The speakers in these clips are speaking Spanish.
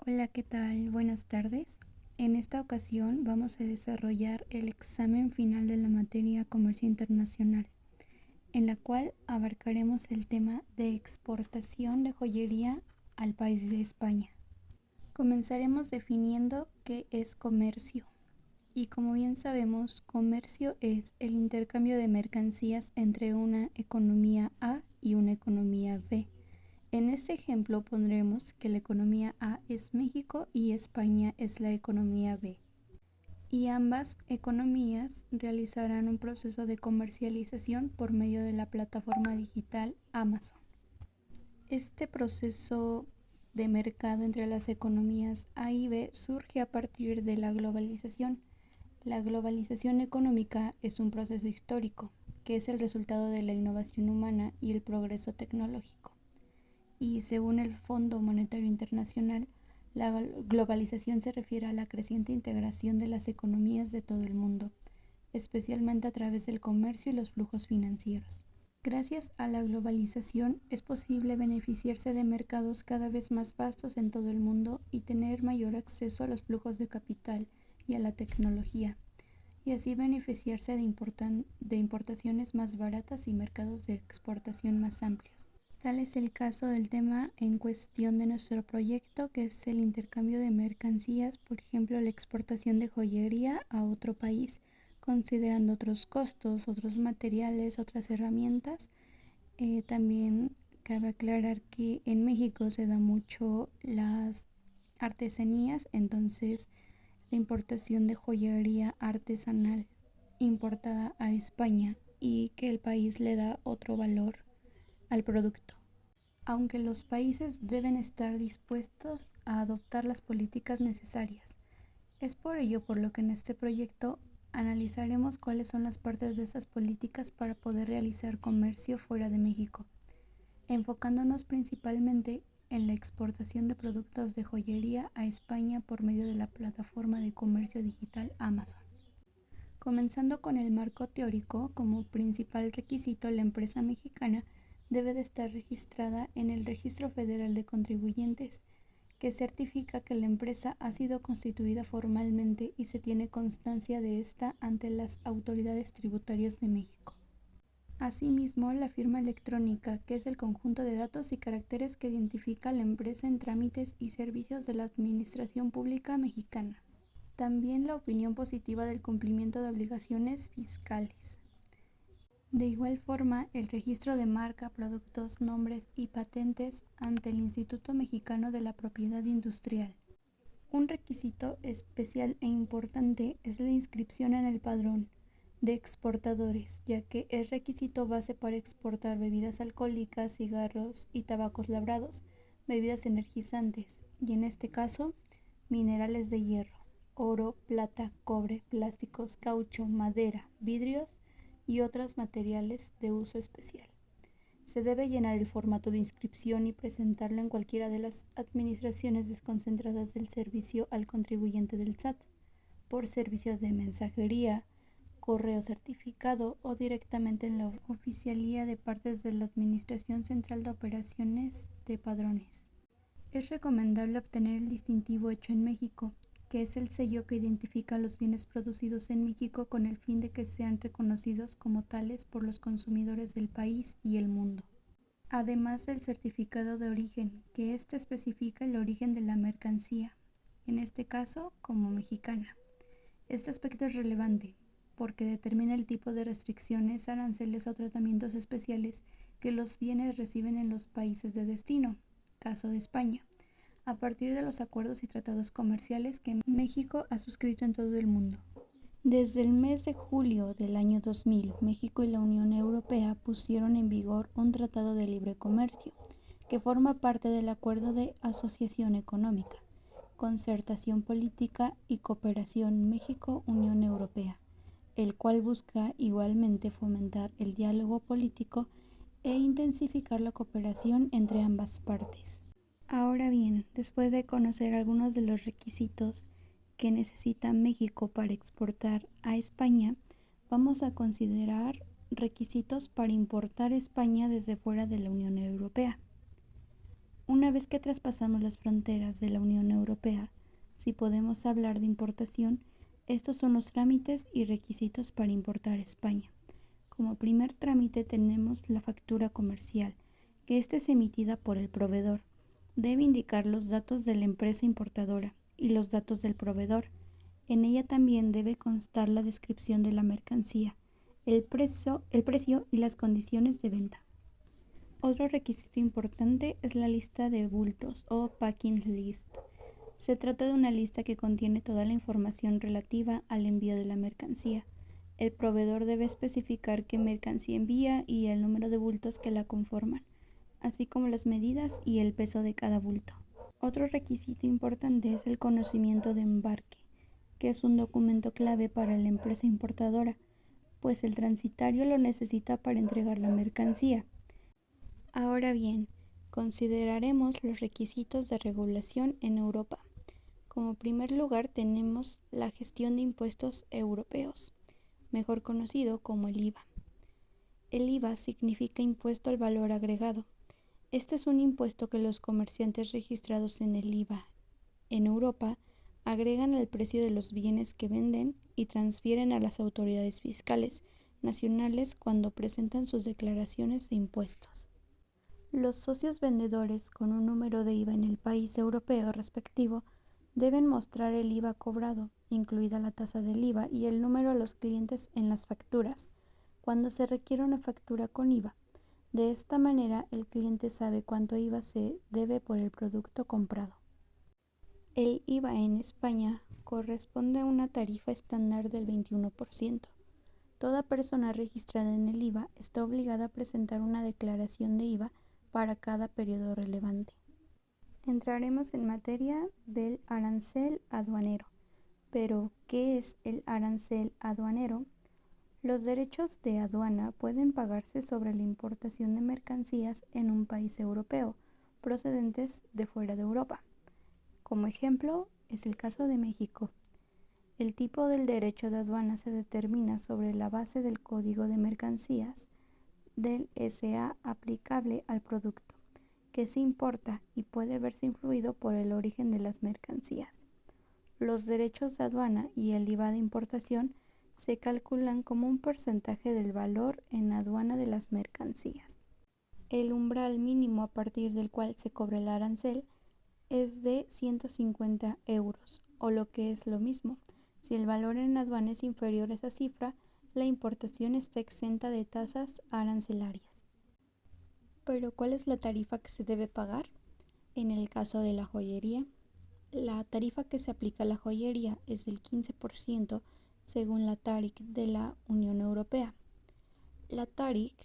Hola, ¿qué tal? Buenas tardes. En esta ocasión vamos a desarrollar el examen final de la materia Comercio Internacional, en la cual abarcaremos el tema de exportación de joyería al país de España. Comenzaremos definiendo qué es comercio. Y como bien sabemos, comercio es el intercambio de mercancías entre una economía A y una economía B. En este ejemplo pondremos que la economía A es México y España es la economía B. Y ambas economías realizarán un proceso de comercialización por medio de la plataforma digital Amazon. Este proceso de mercado entre las economías A y B surge a partir de la globalización. La globalización económica es un proceso histórico, que es el resultado de la innovación humana y el progreso tecnológico. Y según el Fondo Monetario Internacional, la globalización se refiere a la creciente integración de las economías de todo el mundo, especialmente a través del comercio y los flujos financieros. Gracias a la globalización es posible beneficiarse de mercados cada vez más vastos en todo el mundo y tener mayor acceso a los flujos de capital y a la tecnología, y así beneficiarse de importaciones más baratas y mercados de exportación más amplios. Tal es el caso del tema en cuestión de nuestro proyecto, que es el intercambio de mercancías, por ejemplo, la exportación de joyería a otro país, considerando otros costos, otros materiales, otras herramientas. También cabe aclarar que en México se da mucho las artesanías, entonces la importación de joyería artesanal importada a España y que el país le da otro valor al producto. Aunque los países deben estar dispuestos a adoptar las políticas necesarias. Es por ello por lo que en este proyecto analizaremos cuáles son las partes de esas políticas para poder realizar comercio fuera de México, enfocándonos principalmente en la exportación de productos de joyería a España por medio de la plataforma de comercio digital Amazon. Comenzando con el marco teórico, como principal requisito, la empresa mexicana debe de estar registrada en el Registro Federal de Contribuyentes, que certifica que la empresa ha sido constituida formalmente y se tiene constancia de esta ante las autoridades tributarias de México. Asimismo, la firma electrónica, que es el conjunto de datos y caracteres que identifica a la empresa en trámites y servicios de la Administración Pública Mexicana. También la opinión positiva del cumplimiento de obligaciones fiscales. De igual forma, el registro de marca, productos, nombres y patentes ante el Instituto Mexicano de la Propiedad Industrial. Un requisito especial e importante es la inscripción en el padrón de exportadores, ya que es requisito base para exportar bebidas alcohólicas, cigarros y tabacos labrados, bebidas energizantes y en este caso, minerales de hierro, oro, plata, cobre, plásticos, caucho, madera, vidrios y otros materiales de uso especial. Se debe llenar el formato de inscripción y presentarlo en cualquiera de las administraciones desconcentradas del servicio al contribuyente del SAT, por servicios de mensajería, correo certificado o directamente en la oficialía de partes de la Administración Central de Operaciones de Padrones. Es recomendable obtener el distintivo Hecho en México, que es el sello que identifica los bienes producidos en México con el fin de que sean reconocidos como tales por los consumidores del país y el mundo. Además del certificado de origen, que éste especifica el origen de la mercancía, en este caso como mexicana. Este aspecto es relevante porque determina el tipo de restricciones, aranceles o tratamientos especiales que los bienes reciben en los países de destino, caso de España, a partir de los acuerdos y tratados comerciales que México ha suscrito en todo el mundo. Desde el mes de julio del año 2000, México y la Unión Europea pusieron en vigor un tratado de libre comercio, que forma parte del Acuerdo de Asociación Económica, Concertación Política y Cooperación México-Unión Europea, el cual busca igualmente fomentar el diálogo político e intensificar la cooperación entre ambas partes. Ahora bien, después de conocer algunos de los requisitos que necesita México para exportar a España, vamos a considerar requisitos para importar a España desde fuera de la Unión Europea. Una vez que traspasamos las fronteras de la Unión Europea, si podemos hablar de importación, estos son los trámites y requisitos para importar a España. Como primer trámite tenemos la factura comercial, que esta es emitida por el proveedor. Debe indicar los datos de la empresa importadora y los datos del proveedor. En ella también debe constar la descripción de la mercancía, el precio y las condiciones de venta. Otro requisito importante es la lista de bultos o packing list. Se trata de una lista que contiene toda la información relativa al envío de la mercancía. El proveedor debe especificar qué mercancía envía y el número de bultos que la conforman, así como las medidas y el peso de cada bulto. Otro requisito importante es el conocimiento de embarque, que es un documento clave para la empresa importadora, pues el transitario lo necesita para entregar la mercancía. Ahora bien, consideraremos los requisitos de regulación en Europa. Como primer lugar tenemos la gestión de impuestos europeos, mejor conocido como el IVA. El IVA significa impuesto al valor agregado. Este es un impuesto que los comerciantes registrados en el IVA en Europa agregan al precio de los bienes que venden y transfieren a las autoridades fiscales nacionales cuando presentan sus declaraciones de impuestos. Los socios vendedores con un número de IVA en el país europeo respectivo deben mostrar el IVA cobrado, incluida la tasa del IVA y el número a los clientes en las facturas, cuando se requiere una factura con IVA. De esta manera, el cliente sabe cuánto IVA se debe por el producto comprado. El IVA en España corresponde a una tarifa estándar del 21%. Toda persona registrada en el IVA está obligada a presentar una declaración de IVA para cada periodo relevante. Entraremos en materia del arancel aduanero. Pero, ¿qué es el arancel aduanero? Los derechos de aduana pueden pagarse sobre la importación de mercancías en un país europeo procedentes de fuera de Europa. Como ejemplo, es el caso de México. El tipo del derecho de aduana se determina sobre la base del Código de Mercancías del SA aplicable al producto que se importa y puede verse influido por el origen de las mercancías. Los derechos de aduana y el IVA de importación se calculan como un porcentaje del valor en aduana de las mercancías. El umbral mínimo a partir del cual se cobra el arancel es de 150 euros, o lo que es lo mismo, si el valor en aduana es inferior a esa cifra, la importación está exenta de tasas arancelarias. Pero, ¿cuál es la tarifa que se debe pagar? En el caso de la joyería, la tarifa que se aplica a la joyería es del 15% según la TARIC de la Unión Europea. La TARIC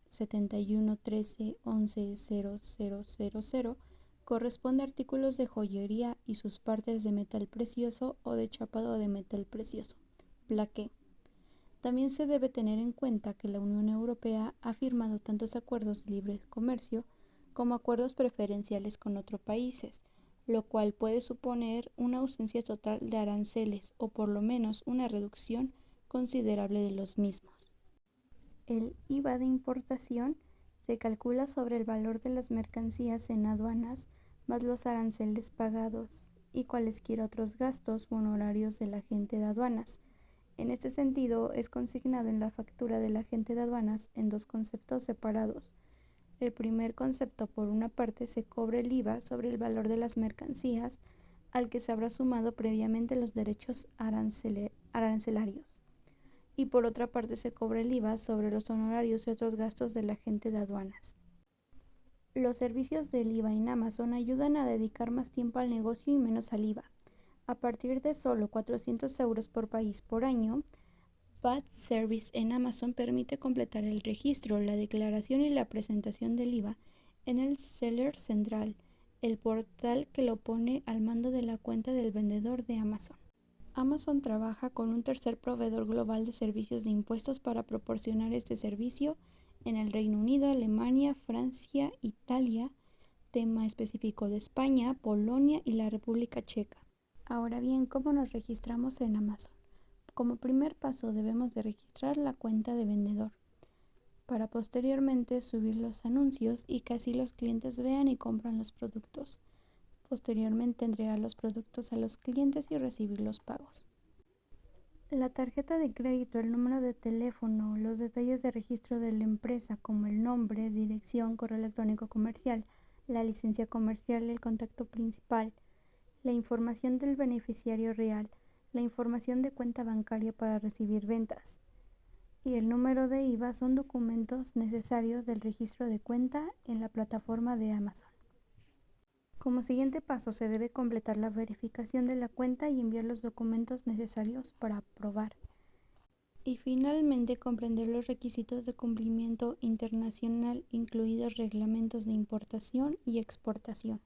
7113110000 corresponde a artículos de joyería y sus partes de metal precioso o de chapado de metal precioso, plaqué. También se debe tener en cuenta que la Unión Europea ha firmado tantos acuerdos de libre comercio como acuerdos preferenciales con otros países, lo cual puede suponer una ausencia total de aranceles o por lo menos una reducción considerable de los mismos. El IVA de importación se calcula sobre el valor de las mercancías en aduanas más los aranceles pagados y cualesquiera otros gastos u honorarios del agente de aduanas. En este sentido, es consignado en la factura del agente de aduanas en dos conceptos separados. El primer concepto, por una parte, se cobra el IVA sobre el valor de las mercancías al que se habrá sumado previamente los derechos arancelarios. Y por otra parte se cobra el IVA sobre los honorarios y otros gastos del agente de aduanas. Los servicios del IVA en Amazon ayudan a dedicar más tiempo al negocio y menos al IVA. A partir de solo 400 euros por país por año, VAT Service en Amazon permite completar el registro, la declaración y la presentación del IVA en el Seller Central, el portal que lo pone al mando de la cuenta del vendedor de Amazon. Amazon trabaja con un tercer proveedor global de servicios de impuestos para proporcionar este servicio en el Reino Unido, Alemania, Francia, Italia, tema específico de España, Polonia y la República Checa. Ahora bien, ¿cómo nos registramos en Amazon? Como primer paso debemos de registrar la cuenta de vendedor. para posteriormente subir los anuncios y que así los clientes vean y compran los productos. Posteriormente entregar los productos a los clientes y recibir los pagos. La tarjeta de crédito, el número de teléfono, los detalles de registro de la empresa como el nombre, dirección, correo electrónico comercial, la licencia comercial, el contacto principal, la información del beneficiario real, la información de cuenta bancaria para recibir ventas y el número de IVA son documentos necesarios del registro de cuenta en la plataforma de Amazon. Como siguiente paso se debe completar la verificación de la cuenta y enviar los documentos necesarios para aprobar. Y finalmente comprender los requisitos de cumplimiento internacional, incluidos reglamentos de importación y exportación.